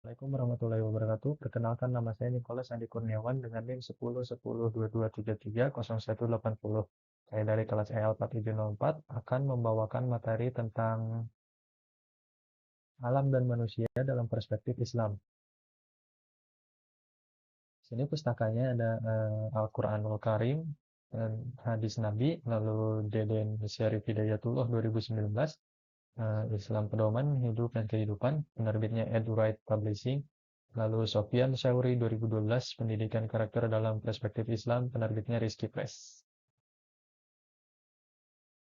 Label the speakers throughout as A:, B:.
A: Assalamualaikum warahmatullahi wabarakatuh. Perkenalkan nama saya Nicholas Andi Kurniawan dengan NIM 10 10 22 33 0180. Saya dari kelas EL 4704 akan membawakan materi tentang alam dan manusia dalam perspektif Islam. Sini pustakanya ada Al-Quranul Karim dan hadis Nabi, lalu Deden Syarif Hidayatullah 2019, Islam Pedoman Hidup dan Kehidupan, penerbitnya Edwright Publishing. Lalu Sofyan Syauri 2012, Pendidikan Karakter dalam Perspektif Islam, penerbitnya Rizky Press.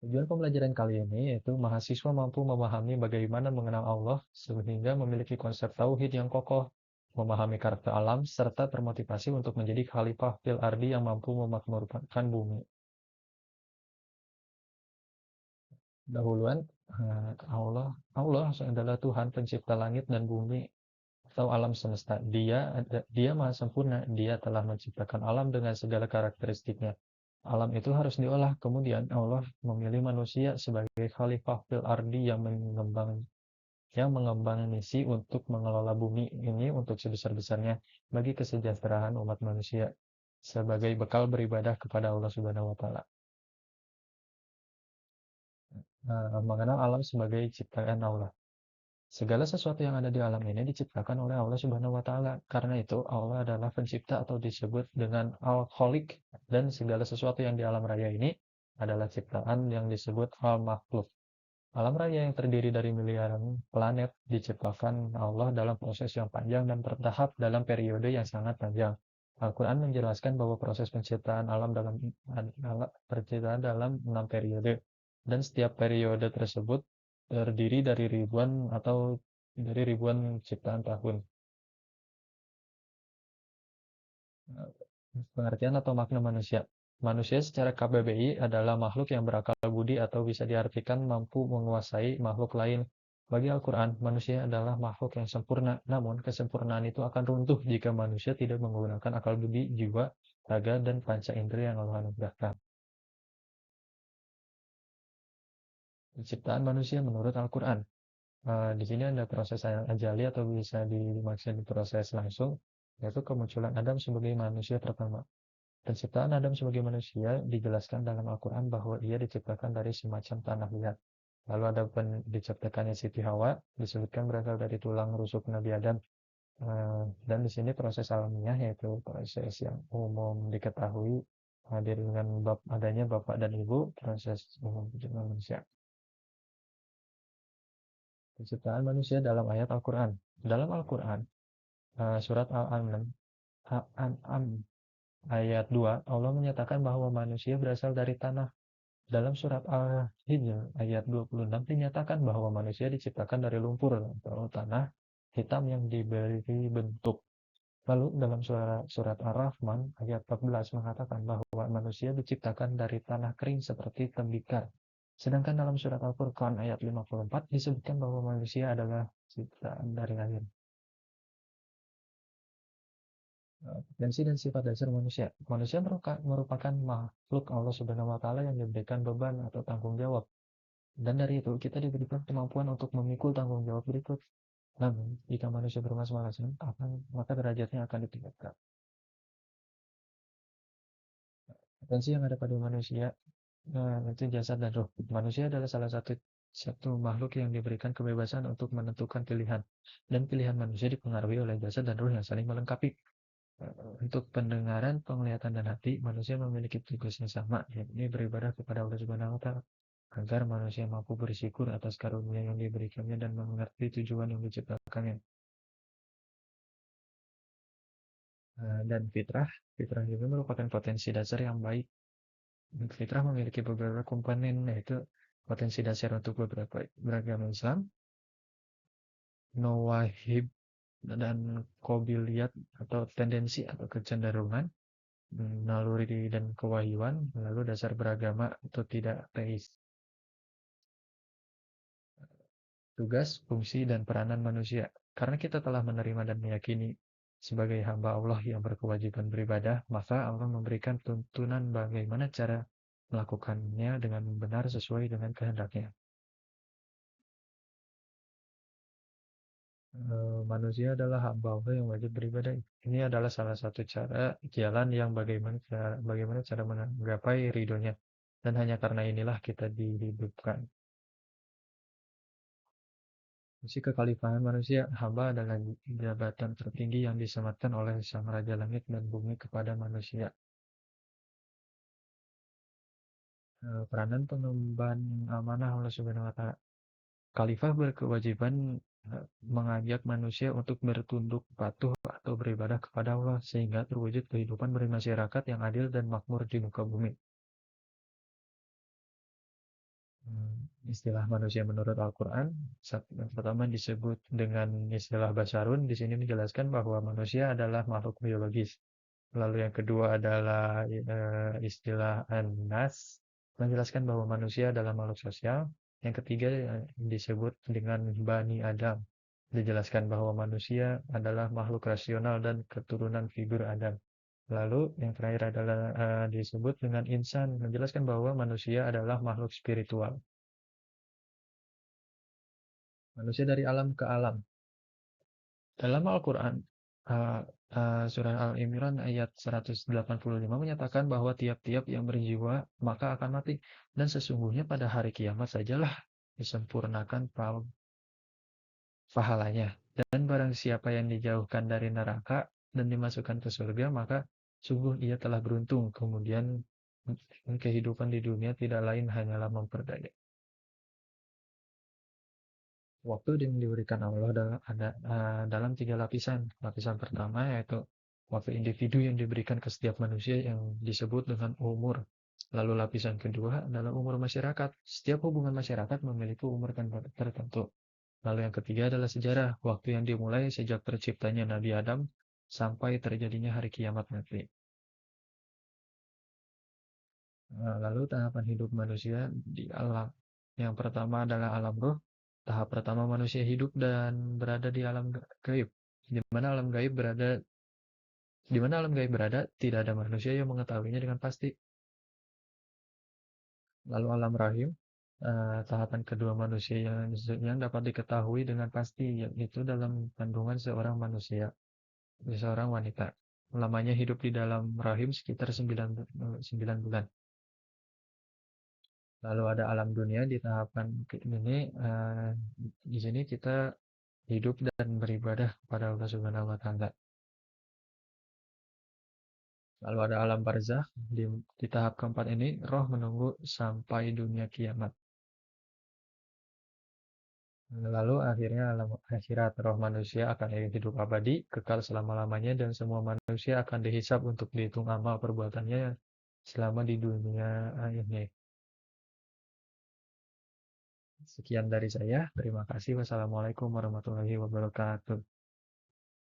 A: Tujuan pembelajaran kali ini yaitu mahasiswa mampu memahami bagaimana mengenal Allah sehingga memiliki konsep tauhid yang kokoh, memahami karakter alam, serta termotivasi untuk menjadi khalifah fil ardi yang mampu memakmurkan bumi. Dahuluan, Allah adalah Tuhan pencipta langit dan bumi atau alam semesta. Dia maha sempurna. Dia telah menciptakan alam dengan segala karakteristiknya. Alam itu harus diolah. Kemudian Allah memilih manusia sebagai khalifah fil ardi yang mengembang misi untuk mengelola bumi ini untuk sebesar-besarnya bagi kesejahteraan umat manusia sebagai bekal beribadah kepada Allah Subhanahu wa taala. Mengenal alam sebagai ciptaan Allah. Segala sesuatu yang ada di alam ini diciptakan oleh Allah Subhanahu wa taala. Karena itu Allah adalah pencipta atau disebut dengan Al-Khaliq, dan segala sesuatu yang di alam raya ini adalah ciptaan yang disebut Al-Makhluk. Alam raya yang terdiri dari miliaran planet diciptakan Allah dalam proses yang panjang dan bertahap dalam periode yang sangat panjang. Al-Quran menjelaskan bahwa proses penciptaan alam dalam 6 periode, dan setiap periode tersebut terdiri dari ribuan ciptaan tahun. Pengertian atau makna manusia. Manusia secara KBBI adalah makhluk yang berakal budi atau bisa diartikan mampu menguasai makhluk lain. Bagi Al-Quran, manusia adalah makhluk yang sempurna, namun kesempurnaan itu akan runtuh jika manusia tidak menggunakan akal budi, jiwa, raga, dan panca indera yang Allah anugerahkan. Penciptaan manusia menurut Al-Quran. Di sini ada proses ajali atau bisa dimaksud proses langsung, yaitu kemunculan Adam sebagai manusia pertama. Penciptaan Adam sebagai manusia dijelaskan dalam Al-Quran bahwa ia diciptakan dari semacam tanah liat. Lalu ada diciptakannya Siti Hawa, disebutkan berasal dari tulang rusuk Nabi Adam. Dan di sini proses alamiah, yaitu proses yang umum diketahui hadir dengan adanya bapak dan ibu, proses umum penciptaan manusia. Penciptaan manusia dalam ayat Al-Quran. Dalam Al-Quran, surat Al-An'am ayat 2, Allah menyatakan bahwa manusia berasal dari tanah. Dalam surat Al-Hijr ayat 26 dinyatakan bahwa manusia diciptakan dari lumpur atau tanah hitam yang diberi bentuk. Lalu dalam surat Ar-Rahman ayat 14 mengatakan bahwa manusia diciptakan dari tanah kering seperti tembikar. Sedangkan dalam surat Al-Furqan ayat 54 disebutkan bahwa manusia adalah ciptaan dari air. Potensi dan sifat dasar manusia. Manusia merupakan makhluk Allah Subhanahu wa taala yang diberikan beban atau tanggung jawab. Dan dari itu kita diberikan kemampuan untuk memikul tanggung jawab berikut. Namun, jika manusia bermalas-malasan, maka derajatnya akan ditingkatkan. Potensi yang ada pada manusia itu jasad dan roh. Manusia adalah salah satu makhluk yang diberikan kebebasan untuk menentukan pilihan. Dan pilihan manusia dipengaruhi oleh jasad dan roh yang saling melengkapi. Untuk pendengaran, penglihatan, dan hati, manusia memiliki tugas yang sama, yakni beribadah kepada Allah Subhanahu wa taala, agar manusia mampu bersyukur atas karunia yang diberikannya dan mengerti tujuan yang diciptakannya. Dan fitrah juga merupakan potensi dasar yang baik. Fitrah memiliki beberapa komponen, yaitu potensi dasar untuk beberapa beragama Islam, nawahib dan kobiliat atau tendensi atau kecenderungan, naluri dan kewahyuan, lalu dasar beragama atau tidak teis. Tugas, fungsi, dan peranan manusia. Karena kita telah menerima dan meyakini sebagai hamba Allah yang berkewajiban beribadah, maka Allah memberikan tuntunan bagaimana cara melakukannya dengan benar sesuai dengan kehendaknya. Manusia adalah hamba Allah yang wajib beribadah. Ini adalah salah satu cara jalan yang bagaimana cara menggapai ridhonya. Dan hanya karena inilah kita dihidupkan. Misi kekhalifahan manusia, hamba adalah jabatan tertinggi yang disematkan oleh Sang Raja Langit dan Bumi kepada manusia. Peranan pengemban amanah Allah Subhanahu wa Ta'ala. Khalifah berkewajiban mengajak manusia untuk bertunduk patuh atau beribadah kepada Allah sehingga terwujud kehidupan bermasyarakat yang adil dan makmur di muka bumi. Istilah manusia menurut Al-Quran yang pertama disebut dengan istilah basarun. Di sini menjelaskan bahwa manusia adalah makhluk biologis. Lalu yang kedua adalah istilah an-nas, menjelaskan bahwa manusia adalah makhluk sosial. Yang ketiga disebut dengan Bani Adam, dijelaskan bahwa manusia adalah makhluk rasional dan keturunan figur Adam. Lalu yang terakhir adalah disebut dengan insan, menjelaskan bahwa manusia adalah makhluk spiritual. Manusia dari alam ke alam. Dalam Al-Quran, uh, surah Al-Imran ayat 185 menyatakan bahwa tiap-tiap yang berjiwa maka akan mati. Dan sesungguhnya pada hari kiamat sajalah disempurnakan pahalanya. Dan barang siapa yang dijauhkan dari neraka dan dimasukkan ke surga, maka sungguh ia telah beruntung. Kemudian kehidupan di dunia tidak lain hanyalah memperdaya. Waktu yang diberikan Allah dalam tiga lapisan. Lapisan pertama yaitu waktu individu yang diberikan ke setiap manusia yang disebut dengan umur. Lalu lapisan kedua adalah umur masyarakat. Setiap hubungan masyarakat memiliki umur tertentu. Lalu yang ketiga adalah sejarah, waktu yang dimulai sejak terciptanya Nabi Adam sampai terjadinya hari kiamat nanti. Lalu tahapan hidup manusia di alam. Yang pertama adalah alam roh. Tahap pertama manusia hidup dan berada di alam gaib. Di mana alam gaib berada, di mana alam gaib berada, tidak ada manusia yang mengetahuinya dengan pasti. Lalu alam rahim, tahapan kedua manusia yang dapat diketahui dengan pasti, yaitu dalam kandungan seorang manusia, seorang wanita. Lamanya hidup di dalam rahim sekitar 9 bulan. Lalu ada alam dunia di tahapan ini. Di sini kita hidup dan beribadah kepada Allah Subhanahu wa Ta'ala. Lalu ada alam barzah di tahap keempat ini, roh menunggu sampai dunia kiamat. Lalu akhirnya alam akhirat, roh manusia akan hidup abadi, kekal selama-lamanya, dan semua manusia akan dihisab untuk dihitung amal perbuatannya selama di dunia ini. Sekian dari saya. Terima kasih. Wassalamualaikum warahmatullahi wabarakatuh.